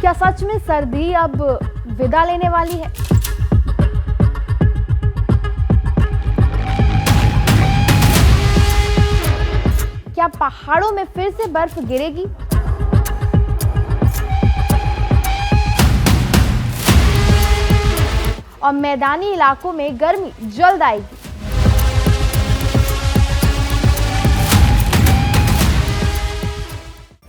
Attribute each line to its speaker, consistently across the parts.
Speaker 1: क्या सच में सर्दी अब विदा लेने वाली है? क्या पहाड़ों में फिर से बर्फ गिरेगी? और मैदानी इलाकों में गर्मी जल्द आएगी?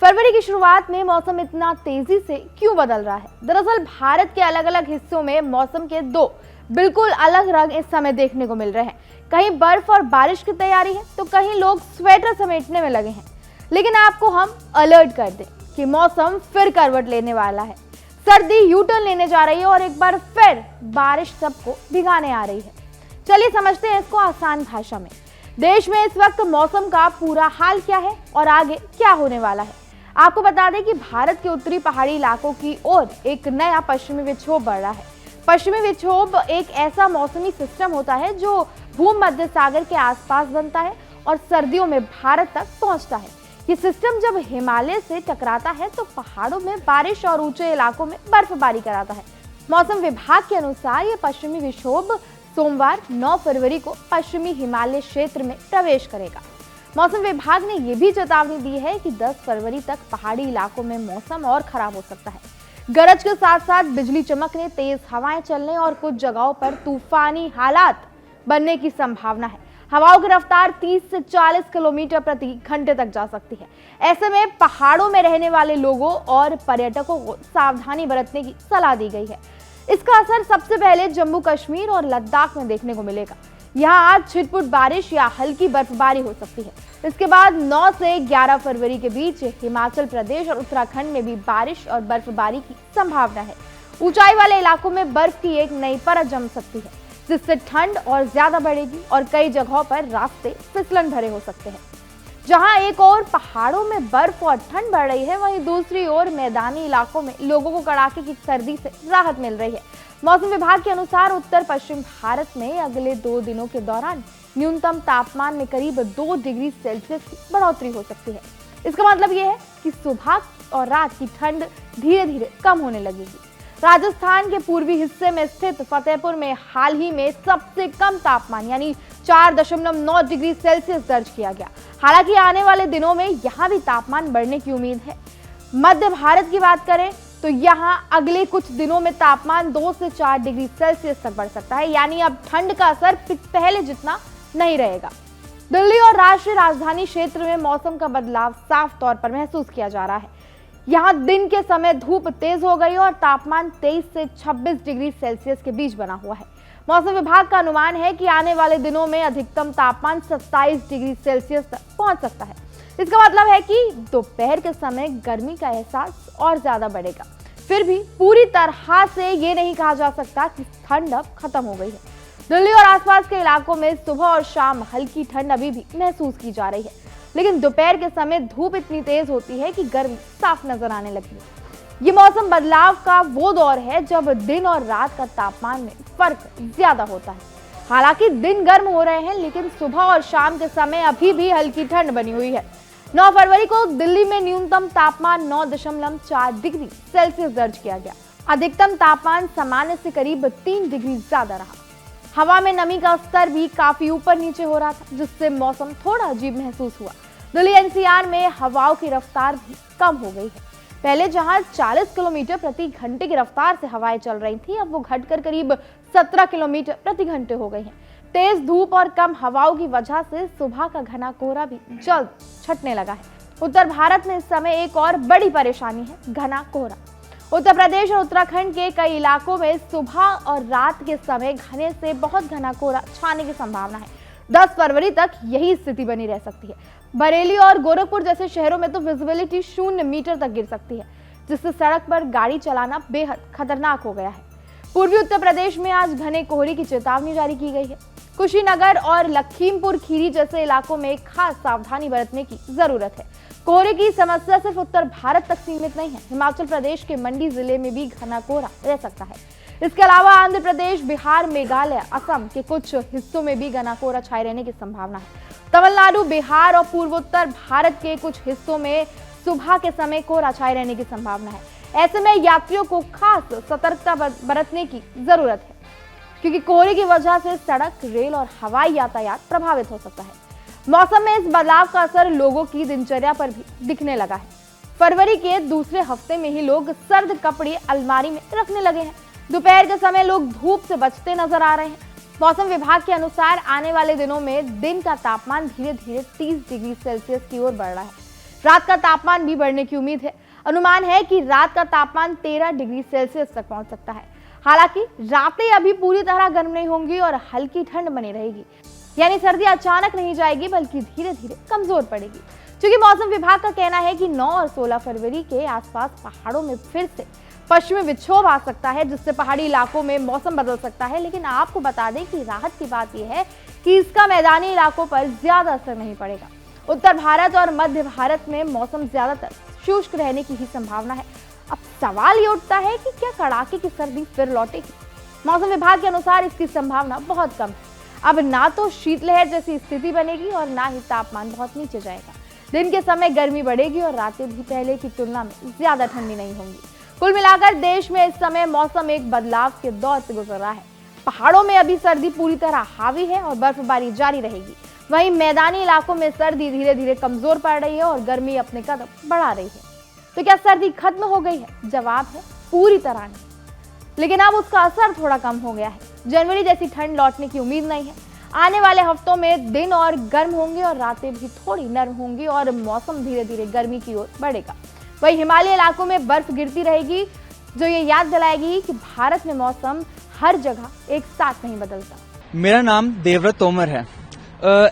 Speaker 1: फरवरी की शुरुआत में मौसम इतना तेजी से क्यों बदल रहा है? दरअसल भारत के अलग अलग हिस्सों में मौसम के दो बिल्कुल अलग रंग इस समय देखने को मिल रहे हैं। कहीं बर्फ और बारिश की तैयारी है तो कहीं लोग स्वेटर समेटने में लगे हैं। लेकिन आपको हम अलर्ट कर दें कि मौसम फिर करवट लेने वाला है। सर्दी यू टर्न लेने जा रही है और एक बार फिर बारिश सबको भिगाने आ रही है। चलिए समझते हैं इसको आसान भाषा में। देश में इस वक्त मौसम का पूरा हाल क्या है और आगे क्या होने वाला है। आपको बता दें कि भारत के उत्तरी पहाड़ी इलाकों की ओर एक नया पश्चिमी विक्षोभ बढ़ रहा है। पश्चिमी विक्षोभ एक ऐसा मौसमी सिस्टम होता है जो भूमध्य सागर के आसपास बनता है और सर्दियों में भारत तक पहुंचता है। ये सिस्टम जब हिमालय से टकराता है तो पहाड़ों में बारिश और ऊंचे इलाकों में बर्फबारी कराता है। मौसम विभाग के अनुसार ये पश्चिमी विक्षोभ सोमवार 9 फरवरी को पश्चिमी हिमालय क्षेत्र में प्रवेश करेगा। मौसम विभाग ने यह भी चेतावनी दी है कि 10 फरवरी तक पहाड़ी इलाकों में मौसम और खराब हो सकता है। गरज के साथ साथ बिजली चमकने, तेज हवाएं चलने और कुछ जगहों पर तूफानी हालात बनने की संभावना है। हवाओं की रफ्तार 30 से 40 किलोमीटर प्रति घंटे तक जा सकती है। ऐसे में पहाड़ों में रहने वाले लोगों और पर्यटकों को सावधानी बरतने की सलाह दी गई है। इसका असर सबसे पहले जम्मू कश्मीर और लद्दाख में देखने को मिलेगा। यहाँ आज छिटपुट बारिश या हल्की बर्फबारी हो सकती है। इसके बाद 9 से 11 फरवरी के बीच हिमाचल प्रदेश और उत्तराखंड में भी बारिश और बर्फबारी की संभावना है। ऊंचाई वाले इलाकों में बर्फ की एक नई परत जम सकती है, जिससे ठंड और ज्यादा बढ़ेगी और कई जगहों पर रास्ते फिसलन भरे हो सकते हैं। जहां एक ओर पहाड़ों में बर्फ और ठंड बढ़ रही है, वहीं दूसरी ओर मैदानी इलाकों में लोगों को कड़ाके की सर्दी से राहत मिल रही है। मौसम विभाग के अनुसार उत्तर पश्चिम भारत में अगले 2 दिनों के दौरान न्यूनतम तापमान में करीब 2 डिग्री सेल्सियस की बढ़ोतरी हो सकती है। इसका मतलब यह है कि सुबह और रात की ठंड धीरे धीरे कम होने लगेगी। राजस्थान के पूर्वी हिस्से में स्थित फतेहपुर में हाल ही में सबसे कम तापमान यानी 4.9 डिग्री सेल्सियस दर्ज किया गया। हालांकि आने वाले दिनों में यहाँ भी तापमान बढ़ने की उम्मीद है। मध्य भारत की बात करें तो यहाँ अगले कुछ दिनों में तापमान 2 से 4 डिग्री सेल्सियस तक बढ़ सकता है, यानी अब ठंड का असर पहले जितना नहीं रहेगा। दिल्ली और राष्ट्रीय राजधानी क्षेत्र में मौसम का बदलाव साफ तौर पर महसूस किया जा रहा है। यहाँ दिन के समय धूप तेज हो गई और तापमान 23 से 26 डिग्री सेल्सियस के बीच बना हुआ है। मौसम विभाग का अनुमान है कि आने वाले दिनों में अधिकतम तापमान 27 डिग्री सेल्सियस तक पहुंच सकता है। इसका मतलब है कि दोपहर के समय गर्मी का एहसास और ज्यादा बढ़ेगा। फिर भी पूरी तरह से ये नहीं कहा जा सकता कि ठंड अब खत्म हो गई है। दिल्ली और आसपास के इलाकों में सुबह और शाम हल्की ठंड अभी भी महसूस की जा रही है, लेकिन दोपहर के समय धूप इतनी तेज होती है कि गर्मी साफ नजर आने लगी है। ये मौसम बदलाव का वो दौर है जब दिन और रात का तापमान में फर्क ज्यादा होता है। हालांकि दिन गर्म हो रहे हैं, लेकिन सुबह और शाम के समय अभी भी हल्की ठंड बनी हुई है। 9 फरवरी को दिल्ली में न्यूनतम तापमान 9.4 डिग्री सेल्सियस दर्ज किया गया। अधिकतम तापमान सामान्य से करीब 3 डिग्री ज्यादा रहा। हवा में नमी का स्तर भी काफी ऊपर नीचे हो रहा था, जिससे मौसम थोड़ा अजीब महसूस हुआ। दिल्ली एनसीआर में हवाओं की रफ्तार भी कम हो गई है। पहले जहां 40 किलोमीटर प्रति घंटे की रफ्तार से हवाएं चल रही थी, अब वो घटकर करीब 17 किलोमीटर प्रति घंटे हो गई हैं। तेज धूप और कम हवाओं की वजह से सुबह का घना कोहरा भी जल्द छटने लगा है। उत्तर भारत में इस समय एक और बड़ी परेशानी है घना कोहरा। उत्तर प्रदेश और उत्तराखंड के कई इलाकों में सुबह और रात के समय घने से बहुत घना कोहरा छाने की संभावना है। 10 फरवरी तक यही स्थिति बनी रह सकती है। बरेली और गोरखपुर जैसे शहरों में तो विजिबिलिटी 0 मीटर तक गिर सकती है, जिससे सड़क पर गाड़ी चलाना बेहद खतरनाक हो गया है। पूर्वी उत्तर प्रदेश में आज घने कोहरे की चेतावनी जारी की गई है। कुशीनगर और लखीमपुर खीरी जैसे इलाकों में खास सावधानी बरतने की जरूरत है। कोहरे की समस्या सिर्फ उत्तर भारत तक सीमित नहीं है। हिमाचल प्रदेश के मंडी जिले में भी घना कोहरा रह सकता है। इसके अलावा आंध्र प्रदेश, बिहार, मेघालय, असम के कुछ हिस्सों में भी घना कोहरा छाए रहने की संभावना है। तमिलनाडु, बिहार और पूर्वोत्तर भारत के कुछ हिस्सों में सुबह के समय कोहरा छाए रहने की संभावना है। ऐसे में यात्रियों को खास सतर्कता बरतने की जरूरत है, क्योंकि कोहरे की वजह से सड़क, रेल और हवाई यातायात प्रभावित हो सकता है। मौसम में इस बदलाव का असर लोगों की दिनचर्या पर भी दिखने लगा है। फरवरी के दूसरे हफ्ते में ही लोग सर्द कपड़े अलमारी में रखने लगे हैं। दोपहर के समय लोग धूप से बचते नजर आ रहे हैं। मौसम विभाग के अनुसार आने वाले दिनों में दिन का तापमान धीरे धीरे 30 डिग्री सेल्सियस की ओर बढ़ रहा है। रात का तापमान भी बढ़ने की उम्मीद है। अनुमान है कि रात का तापमान 13 डिग्री सेल्सियस तक पहुंच सकता है। हालांकि रातें अभी पूरी तरह गर्म नहीं होंगी और हल्की ठंड बनी रहेगी, यानी सर्दी अचानक नहीं जाएगी बल्कि धीरे धीरे कमजोर पड़ेगी। क्योंकि मौसम विभाग का कहना है कि 9 और 16 फरवरी के आसपास पहाड़ों में फिर से पश्चिमी विक्षोभ आ सकता है, जिससे पहाड़ी इलाकों में मौसम बदल सकता है। लेकिन आपको बता दें कि राहत की बात यह है कि इसका मैदानी इलाकों पर ज्यादा असर नहीं पड़ेगा। उत्तर भारत और मध्य भारत में मौसम ज्यादातर शुष्क रहने की ही संभावना है। अब सवाल ये उठता है कि क्या कड़ाके की सर्दी फिर लौटेगी? मौसम विभाग के अनुसार इसकी संभावना बहुत कम है। अब ना तो शीतलहर जैसी स्थिति बनेगी और ना ही तापमान बहुत नीचे जाएगा। दिन के समय गर्मी बढ़ेगी और रातें भी पहले की तुलना में ज्यादा ठंडी नहीं होंगी। कुल मिलाकर देश में इस समय मौसम एक बदलाव के दौर से गुजर रहा है। पहाड़ों में अभी सर्दी पूरी तरह हावी है और बर्फबारी जारी रहेगी। वहीं मैदानी इलाकों में सर्दी धीरे धीरे कमजोर पड़ रही है और गर्मी अपने कदम बढ़ा रही है। तो क्या सर्दी खत्म हो गई है? जवाब है पूरी तरह नहीं, लेकिन अब उसका असर थोड़ा कम हो गया है। जनवरी जैसी ठंड लौटने की उम्मीद नहीं है। आने वाले हफ्तों में दिन और गर्म होंगे और रातें भी थोड़ी नर्म होंगी और मौसम धीरे धीरे गर्मी की ओर बढ़ेगा। वहीं हिमालय इलाकों में बर्फ गिरती रहेगी, जो ये याद दिलाएगी कि भारत में मौसम हर जगह एक साथ नहीं बदलता।
Speaker 2: मेरा नाम देवव्रत तोमर है।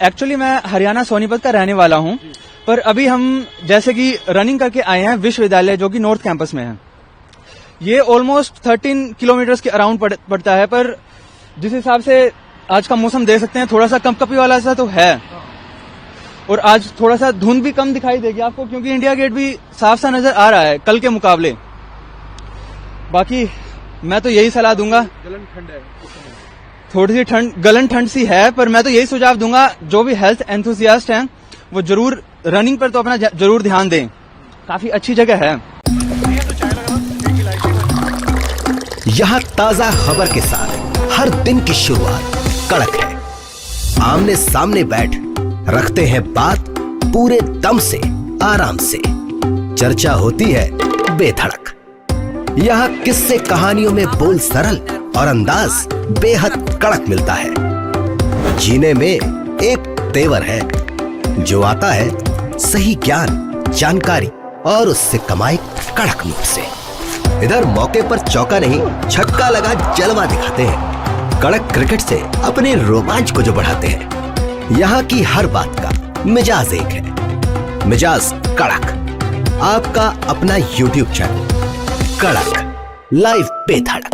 Speaker 2: एक्चुअली मैं हरियाणा सोनीपत का रहने वाला हूं, पर अभी हम जैसे कि रनिंग करके आए हैं विश्वविद्यालय, जो कि नॉर्थ कैंपस में है। ये ऑलमोस्ट 13 किलोमीटर के अराउंड पड़ता है, पर जिस हिसाब से आज का मौसम देख सकते हैं, थोड़ा सा कंपकपी वाला सा तो है। और आज थोड़ा सा धुंध भी कम दिखाई देगी आपको, क्योंकि इंडिया गेट भी साफ सा नजर आ रहा है कल के मुकाबले। बाकी मैं तो यही सलाह दूंगा, गलन ठंड है, थोड़ी सी गलन ठंड सी है, पर मैं तो यही सुझाव दूंगा जो भी हेल्थ एंथुसियास्ट हैं वो जरूर रनिंग पर तो अपना जरूर ध्यान दें। काफी अच्छी जगह है।
Speaker 3: यहाँ ताजा खबर के साथ हर दिन की शुरुआत कड़क है। आमने सामने बैठ रखते हैं बात पूरे दम से, आराम से। चर्चा होती है बेधड़क। यहाँ किस्से कहानियों में बोल सरल और अंदाज बेहद कड़क मिलता है। जीने में एक तेवर है जो आता है सही ज्ञान, जानकारी और उससे कमाई कड़क नोट से। इधर मौके पर चौका नहीं, छक्का लगा जलवा दिखाते हैं। कड़क क्रिकेट से अपने रोमांच को जो बढ़ाते हैं। यहाँ की हर बात का मिजाज एक है, मिजाज कड़क। आपका अपना YouTube चैनल कड़क, लाइव बेधड़क।